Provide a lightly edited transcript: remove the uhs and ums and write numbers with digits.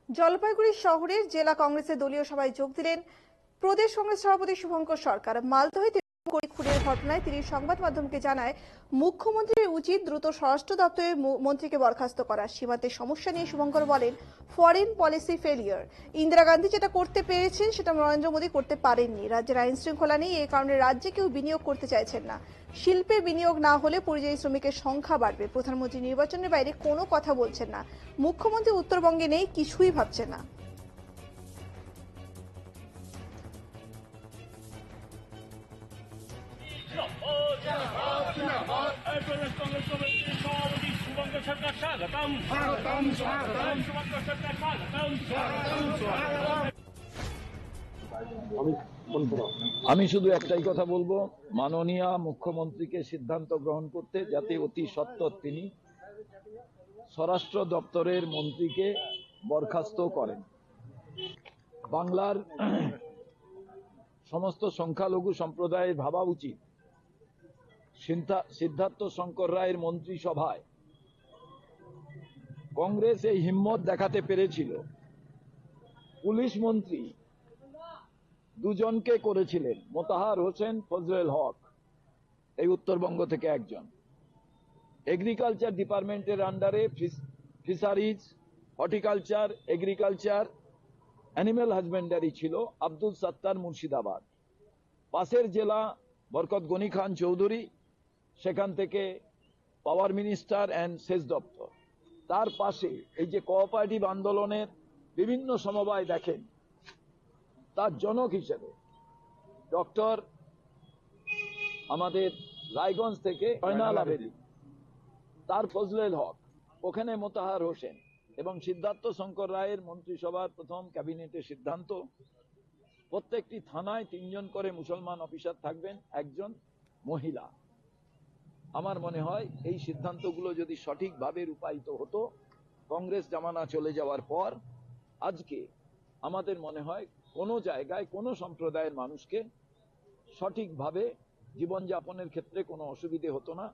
জলপাইগুড়ি শহরের জেলা কংগ্রেসের দলীয় সভায় যোগ দিলেন প্রদেশ কংগ্রেস সভাপতি শুভঙ্কর সরকার। মালদহে খুনের ঘটনায় তিনি সংবাদ মাধ্যমকে জানায়, মুখ্যমন্ত্রীর উচিত দ্রুত স্বরাষ্ট্র দপ্তরের মন্ত্রীকে বরখাস্ত করা। সীমান্তের সমস্যা নিয়ে শুভঙ্কর বলেন, foreign policy failure. Indira Gandhi যেটা করতে পেরেছেন সেটা নরেন্দ্র মোদী করতে পারেননি। রাজ্যের আইন শৃঙ্খলা নেই, এই কারণে রাজ্যে কেউ বিনিয়োগ করতে চাইছেন না। শিল্পে বিনিয়োগ না হলে পরিযায়ী শ্রমিকের সংখ্যা বাড়বে। প্রধানমন্ত্রী নির্বাচনের বাইরে কোনো কথা বলছেন না। মুখ্যমন্ত্রী উত্তরবঙ্গে নেই, কিছুই ভাবছেন না। प्रदेश कांग्रेस कमेटी सभापति शुभंकर सरकार स्वागतम। शुभंकर सरकार स्वागतम। আমি শুধু একটাই কথা বলবো, মাননীয় মুখ্যমন্ত্রীকে সিদ্ধান্ত গ্রহণ করতে, যাতে অতি সত্বর তিনি স্বরাষ্ট্র দপ্তরের মন্ত্রীকে বরখাস্ত করেন। বাংলার সমস্ত সংখ্যালঘু সম্প্রদায়ের ভাবা উচিত, সিদ্ধার্থ শঙ্কর রায়ের মন্ত্রিসভায় কংগ্রেস এই হিম্মত দেখাতে পেরেছিল। পুলিশ মন্ত্রী দুজনকে করেছিলেন, মোতাহার হোসেন, ফজলেল হক, এই উত্তরবঙ্গ থেকে একজন। এগ্রিকালচার ডিপার্টমেন্টের আন্ডারে fisheries, horticulture, agriculture, animal husbandry ছিল আব্দুল সাত্তার, মুর্শিদাবাদ। পাশের জেলা বরকত গনি খান চৌধুরী, সেখান থেকে পাওয়ার মিনিস্টার অ্যান্ড সেচ দপ্তর। তার পাশে এই যে কোঅপারেটিভ আন্দোলনের বিভিন্ন সমবায় দেখেন, তার জনক হিসেবে ডক্টর আমাদের রায়গঞ্জ থেকে জয়নাল আবেদী, তার ফজলেল হক, ওখানে মোতাহার হোসেন, এবং সিদ্ধার্থ শঙ্কর রায়ের মন্ত্রিসভার প্রথম ক্যাবিনেটের সিদ্ধান্ত, প্রত্যেকটি থানায় 3 জন করে মুসলমান অফিসার থাকবেন, একজন মহিলা। আমার মনে হয় এই সিদ্ধান্তগুলো যদি সঠিকভাবে রূপায়িত হতো, কংগ্রেস জামানা চলে যাওয়ার পর আজকে আমাদের মনে হয় কোনো জায়গায় কোনো সম্প্রদায়ের মানুষকে সঠিকভাবে জীবনযাপনের ক্ষেত্রে কোনো অসুবিধে হতো না।